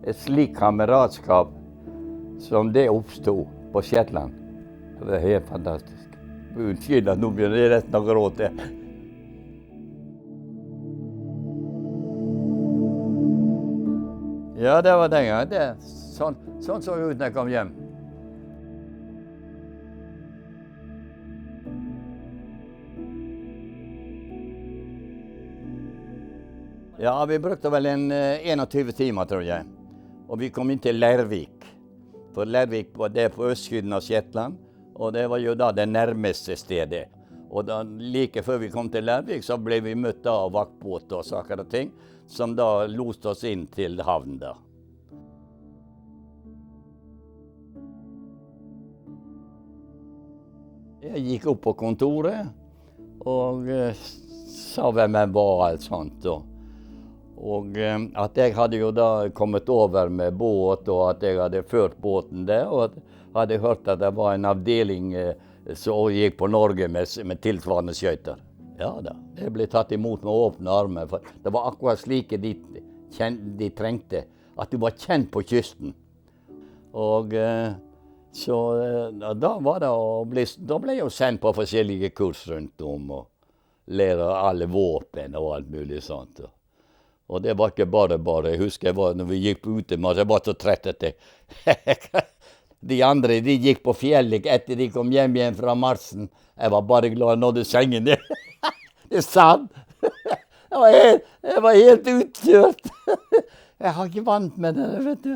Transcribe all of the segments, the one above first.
et slik kameratskap som det oppstod på Shetland. Det er helt fantastisk. Unnskyld at nå begynner jeg nesten å gråte. Ja, det var den gangen. Sånn så det ut når jeg kom hjem. Ja, vi brukte vel 21 timer, tror jeg. Og vi kom inn til Lervik. For Lervik var det på østsiden av Shetland, og det var jo da det nærmeste stedet. Og da, like før vi kom til Lervik, så ble vi møtt av vaktbåt og saker og ting, som da loste oss inn til havnen da. Jeg gikk opp på kontoret, og sa hvem jeg var og alt sånt. Og at jeg hadde jo da kommet over med båt, og at jeg hadde ført båten der, og at jeg hadde hørt at det var en avdeling som gikk på Norge med tilsvarende skøyter. Ja da, det ble tatt imot med åpne armer, for det var akkurat slike de trengte, at du var kjent på kysten. Og så da var det da ble jeg jo sendt på forskjellige kurs rundt om, og lære alle våpen og alt mulig sånt. Og det var ikke bare. Jeg husker når vi gikk på utemarsch, jeg var så trett at de andre de gikk på fjellet etter de kom hjem igjen fra marsjen. Jeg var bare glad jeg nådde sengen. Det er sant. Jeg var helt utkjørt. Jeg har ikke vant med det, vet du.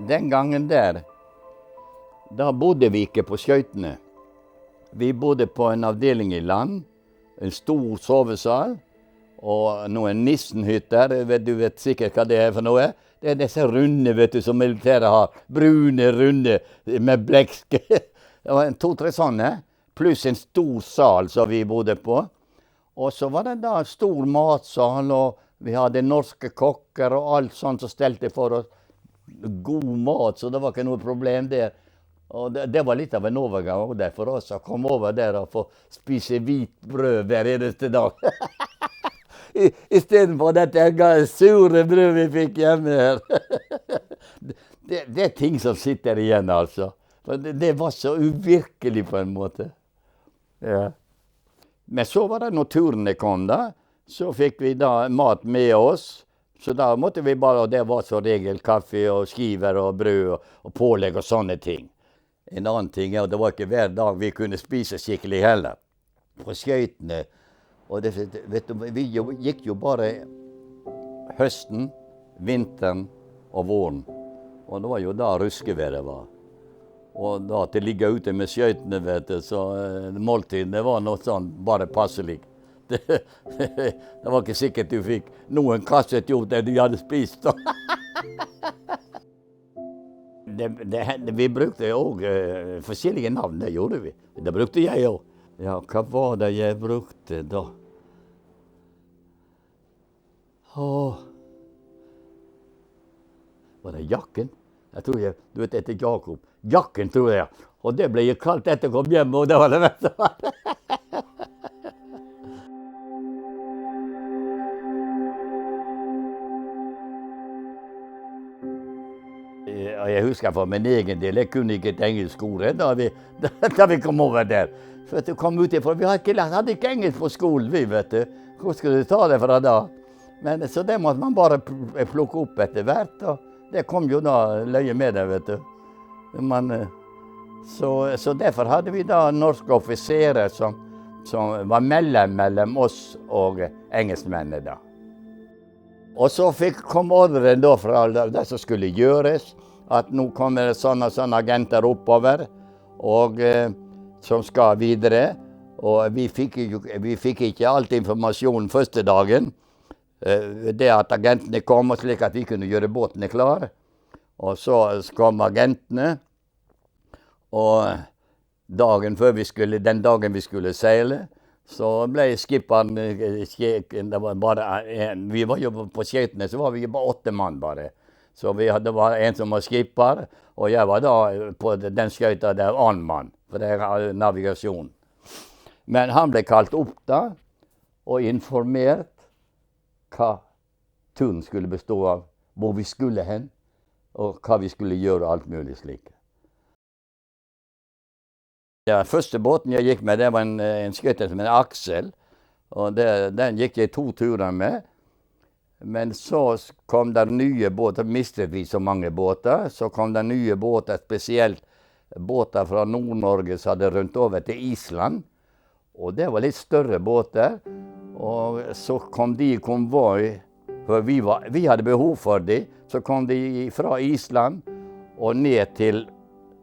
Den gangen der, da bodde vi ikke på skøytene. Vi bodde på en avdeling i land, en stor sovesal, og noen nissenhytter. Du vet sikkert hva det er for noe. Det er disse runde, vet du, som militæret har. Brune, runde, med blekk. Det var 2-3 sånne, pluss en stor sal som vi bodde på. Og så var det da stor matsal, og vi hadde norske kokker og alt sånt som stelte for oss. God mat, så det var ikke noe problem der. Og det var litt av en overgang der for oss å komme over der og få spise hvit brød hver eneste dag. I stedet for dette sure brød vi fikk hjemme her. Det er ting som sitter igjen, altså. For det var så uvirkelig på en måte. Ja. Men så var det når turene kom da, så fikk vi da mat med oss. Så da måtte vi bare, og det var så regel kaffe og skiver og brød og pålegg og sånne ting. En annen ting er at det var ikke hver dag vi kunne spise skikkelig heller. På skøytene, og det, vet du, vi gikk jo bare høsten, vinteren og våren. Og det var jo da ruskeværet var. Og da til å ligge ute med skøytene, vet du, så måltidene var noe sånn bare passelig. Det var ikke sikkert du fikk noen kasset jo det du hadde spist. Vi brukte også forskjellige navn, det gjorde vi. Det brukte jeg også. Ja, hva var det jeg brukte da? Var det Jakken? Jeg tror du vet, etter Jakob. Jakken, tror jeg. Og det ble jeg kalt etter å komme hjem, og det var det beste. Jeg husker for min egen del, jeg kunne ikke et engelsk ord da vi kom over der. For at du kom ut ifra, vi hadde ikke engelsk på skolen, vi, vet du. Hvor skulle du ta det fra da? Men så det måtte man bare plukke opp etter hvert, og det kom jo da løye med det, vet du. Så derfor hadde vi da norske offiserer som var mellom oss og engelskmennene da. Og så kom ordren da fra det som skulle gjøres, at nå kommer det sånne agenter oppover, og som skal videre. Og vi fikk ikke alt informasjonen første dagen. Det at agentene kom, slik at vi kunne gjøre båtene klar. Og så kom agentene, og den dagen vi skulle seile, Så ble skipperen det var bare vi var jo på skøytene, så var vi bare 8 mann bare. Så det var en som var skipper, og jeg var da på den skøyta der annen mann, for det er navigasjon. Men han ble kalt opp da, og informert hva turen skulle bestå av, hvor vi skulle hen, og hva vi skulle gjøre, alt mulig slik. Ja, første båten jeg gikk med, det var en skøyte som en Aksel, og den gikk jeg 2 turer med. Men så kom det nye båter, mistet vi så mange båter, så kom det nye båter, spesielt båter fra Nord-Norge som hadde rundt over til Island. Og det var litt større båter, og så kom de i konvoi, for vi hadde behov for de, så kom de fra Island og ned til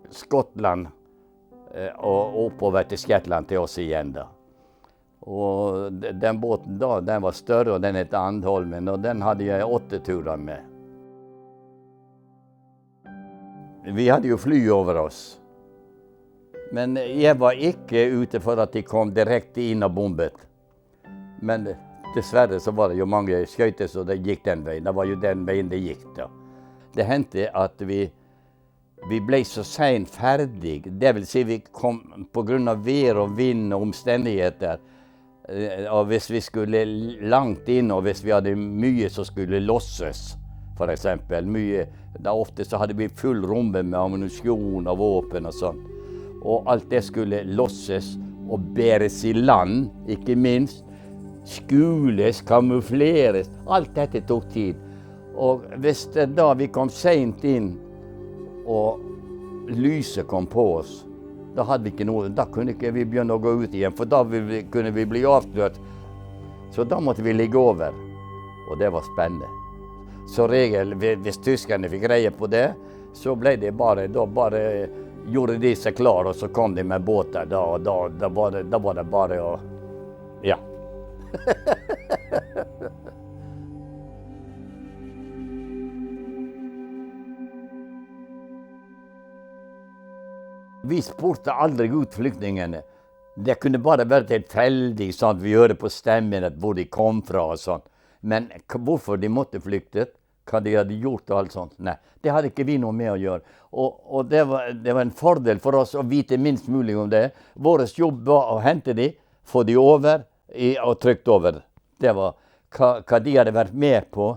Skottland, og oppover til Shetland til oss igjen da. Og den båten da, den var større, og den het Andholmen, og den hadde jeg 8 turer med. Vi hadde jo fly over oss. Men jeg var ikke ute for at de kom direkte inn og bombet. Men dessverre så var det jo mange skøyter så det gikk den veien. Det var jo den veien det gikk da. Det hendte at vi ble så sent ferdig. Det vil si vi kom på grunn av vær og vind og omstendigheter. Og hvis vi skulle langt inn, og hvis vi hadde mye som skulle losses, for eksempel. Ofte så hadde vi full romme med ammunisjon og våpen og sånt. Og alt det skulle losses og bæres i land, ikke minst. Skules, kamufleres. Alt dette tok tid. Og hvis da vi kom sent inn, og lyset kom på oss, da hadde vi ikke noe, da kunne ikke vi begynne å gå ut igjen, for da kunne vi bli avslørt. Så da måtte vi ligge over, og det var spennende. Så regel, hvis tyskerne fikk greie på det, så ble det bare gjorde de seg klar, og så kom de med båter, og da var det bare å, ja. Vi spurte aldri ut flyktningene. Det kunne bare vært tilfeldig, sånn, vi hører på stemmen hvor de kom fra og sånn. Men hvorfor de måtte flykte, hva de hadde gjort og alt sånt, nei, det hadde ikke vi noe med å gjøre. Og det var en fordel for oss å vite minst mulig om det. Vår jobb var å hente de, få de over og trykt over. Det var hva de hadde vært med på,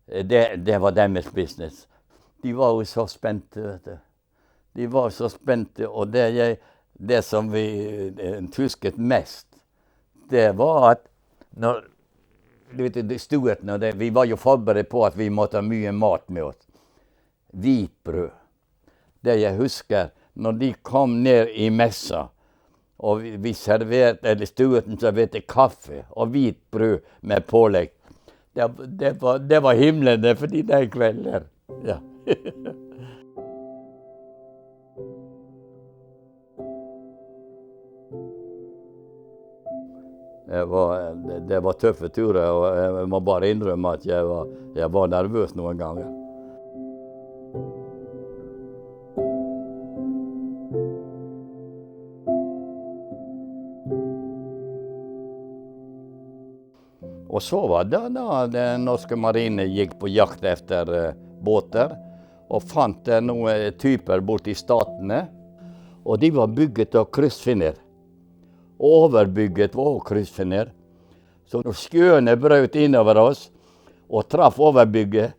det var deres business. De var jo så spente, vet du. De var så spente, og det som vi husket mest, det var at vi var jo forberedt på at vi måtte ha mye mat med oss. Hvitbrød. Det jeg husker, når de kom ned i messa, og vi serverte, eller stueten serverte kaffe og hvitbrød med pålegg. Det var himmelen for de der kvelder. Ja. Det var tøffe turer, og jeg må bare innrømme at jeg var nervøs noen ganger. Og så var det da den norske marine gikk på jakt etter båter, og fant noen typer borte i statene, og de var bygget av kryssfinner. Overbygget var også kryssfinner. Så når skjøene brøt innover oss og traff overbygget,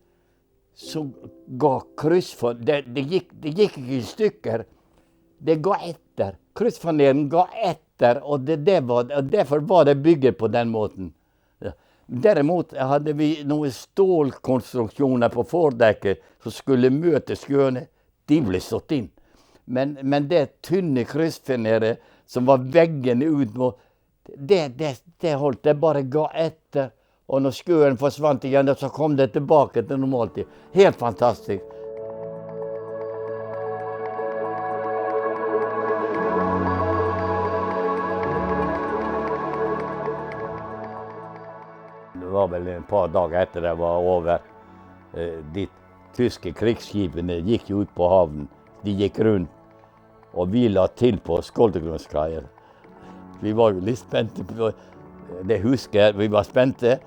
så ga kryssfinner, det gikk ikke i stykker, det ga etter. Kryssfinneren ga etter, og derfor var det bygget på den måten. Ja. Derimot hadde vi noen stålkonstruksjoner på fordekket som skulle møte skjøene. De ble stått inn. Men det tynne kryssfinneret som var veggene ut mot, det holdt, det bare ga etter. Og når skjøen forsvant igjen, så kom det tilbake til normalt. Helt fantastisk. Det var vel et par dager etter det var over. De tyske krigsskipene gikk jo ut på havnen. De gikk rundt. Og vi la til på Skoltegrunnskraier. Vi var jo litt spente på det, husker jeg. Vi var spente.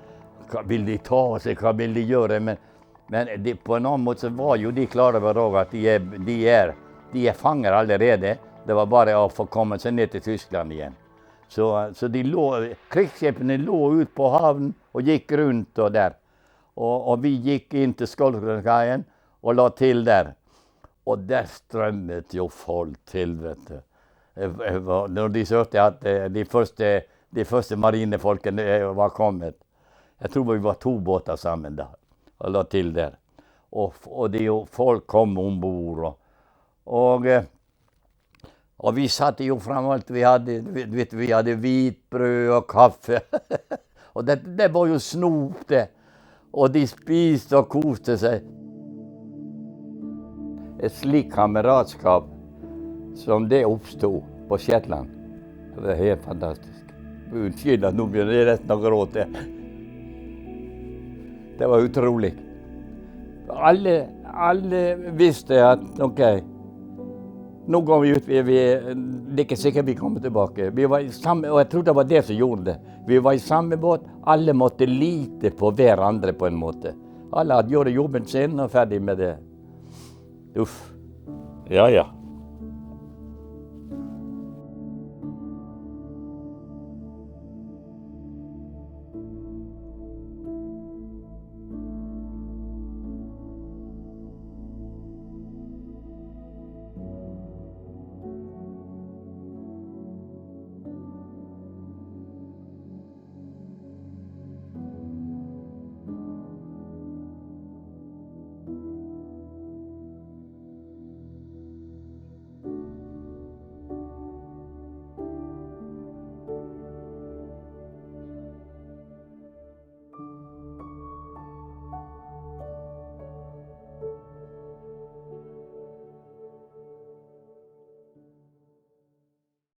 Hva vil de ta seg, hva vil de gjøre? Men på en annen måte så var jo de klar over også at de er fanger allerede. Det var bare å få komme seg ned til Tyskland igjen. Så krigsskipene lå ut på havnen og gikk rundt og der. Og vi gikk inn til Skollenkaien og la til der. Og der strømmet jo folk til, vet du. Når de hørte at de første marinefolkene var kommet. Jeg tror vi var 2 båter sammen da, og la til der. Og folk kom ombord. Og vi satte jo frem alt vi hadde. Vi hadde hvitbrød og kaffe. Og det var jo snop det. Og de spiste og koste seg. Et slik kameratskap som det oppstod på Shetland, det var helt fantastisk. Unnskyld at nå begynner jeg nesten å gråte. Det var utrolig. Alle visste at ok, nå går vi ut, det er ikke sikkert vi kommer tilbake. Vi var i samme, og jeg tror det var det som gjorde det. Vi var i samme båt, alle måtte lite på hverandre på en måte. Alle hadde gjort jobben sin og ferdig med det. Uff. Ja, ja.